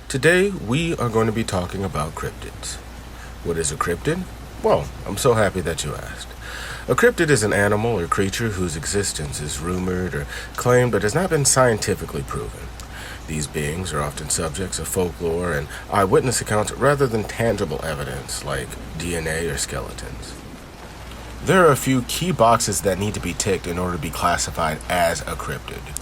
Today, we are going to be talking about cryptids. What is a cryptid? Well, I'm so happy that you asked. A cryptid is an animal or creature whose existence is rumored or claimed but has not been scientifically proven. These beings are often subjects of folklore and eyewitness accounts rather than tangible evidence like DNA or skeletons. There are a few key boxes that need to be ticked in order to be classified as a cryptid.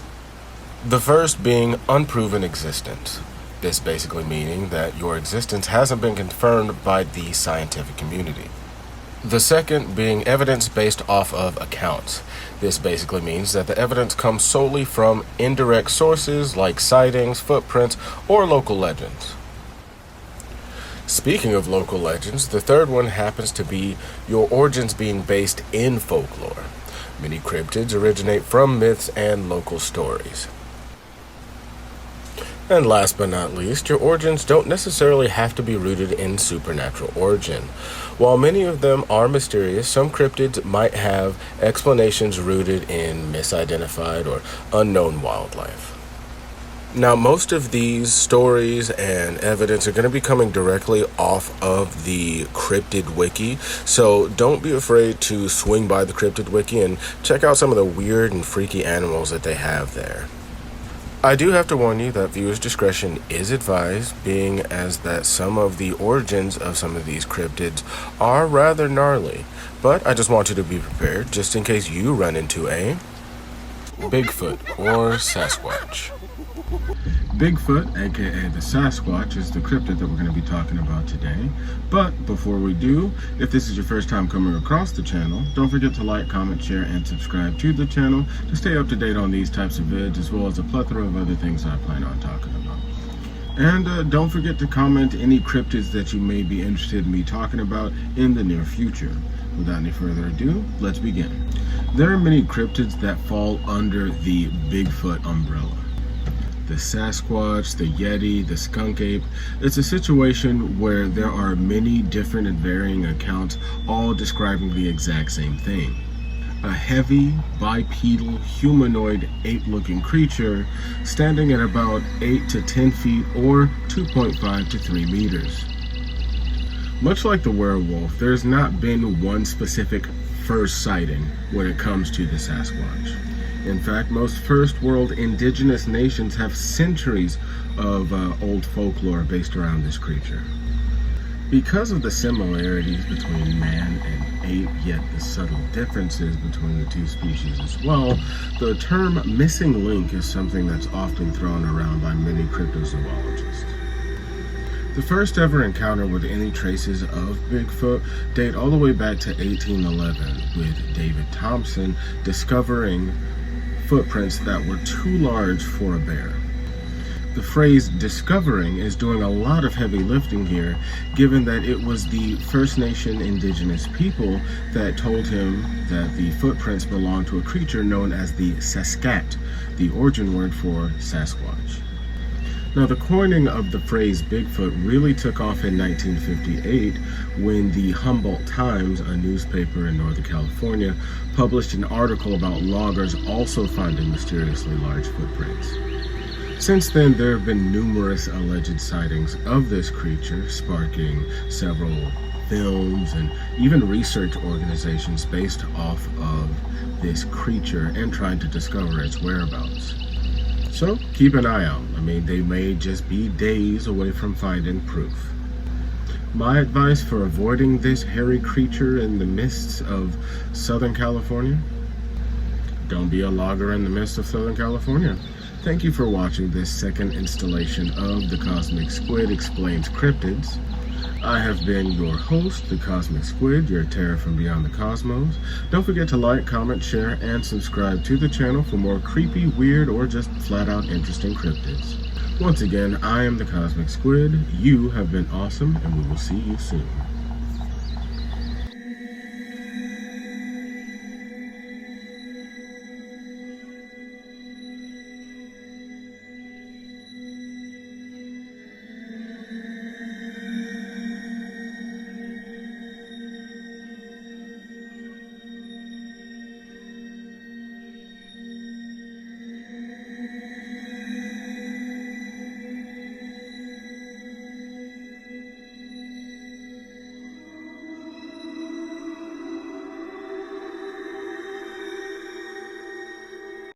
The first being unproven existence. This basically meaning that your existence hasn't been confirmed by the scientific community. The second being evidence based off of accounts. This basically means that the evidence comes solely from indirect sources like sightings, footprints, or local legends. Speaking of local legends, the third one happens to be your origins being based in folklore. Many cryptids originate from myths and local stories. And last but not least, your origins don't necessarily have to be rooted in supernatural origin. While many of them are mysterious, some cryptids might have explanations rooted in misidentified or unknown wildlife. Now, most of these stories and evidence are going to be coming directly off of the Cryptid Wiki, so don't be afraid to swing by the Cryptid Wiki and check out some of the weird and freaky animals that they have there. I do have to warn you that viewers' discretion is advised, being as that some of the origins of some of these cryptids are rather gnarly, but I just want you to be prepared just in case you run into a Bigfoot or Sasquatch. Bigfoot, aka the Sasquatch, is the cryptid that we're going to be talking about today. But before we do, if this is your first time coming across the channel, don't forget to like, comment, share, and subscribe to the channel to stay up to date on these types of vids, as well as a plethora of other things I plan on talking about. And don't forget to comment any cryptids that you may be interested in me talking about in the near future. Without any further ado, let's begin. There are many cryptids that fall under the Bigfoot umbrella. The Sasquatch, the Yeti, the skunk ape. It's a situation where there are many different and varying accounts all describing the exact same thing. A heavy, bipedal, humanoid ape-looking creature standing at about 8 to 10 feet or 2.5 to 3 meters. Much like the werewolf, there's not been one specific first sighting when it comes to the Sasquatch. In fact, most first world indigenous nations have centuries of old folklore based around this creature. Because of the similarities between man and ape, yet the subtle differences between the two species as well, the term missing link is something that's often thrown around by many cryptozoologists. The first ever encounter with any traces of Bigfoot date all the way back to 1811, with David Thompson discovering footprints that were too large for a bear. The phrase discovering is doing a lot of heavy lifting here, given that it was the First Nation indigenous people that told him that the footprints belonged to a creature known as the Sasquatch, the origin word for Sasquatch. Now, the coining of the phrase Bigfoot really took off in 1958 when the Humboldt Times, a newspaper in Northern California, published an article about loggers also finding mysteriously large footprints. Since then, there have been numerous alleged sightings of this creature, sparking several films and even research organizations based off of this creature and trying to discover its whereabouts. So keep an eye out. They may just be days away from finding proof. My advice for avoiding this hairy creature in the mists of Southern California? Don't be a logger in the midst of Southern California. Thank you for watching this second installation of DaCozmicSquid Explainz Cryptids. I have been your host, DaCozmicSquid, your terror from beyond the cosmos. Don't forget to like, comment, share, and subscribe to the channel for more creepy, weird, or just flat-out interesting cryptids. Once again, I am DaCozmicSquid. You have been awesome, and we will see you soon.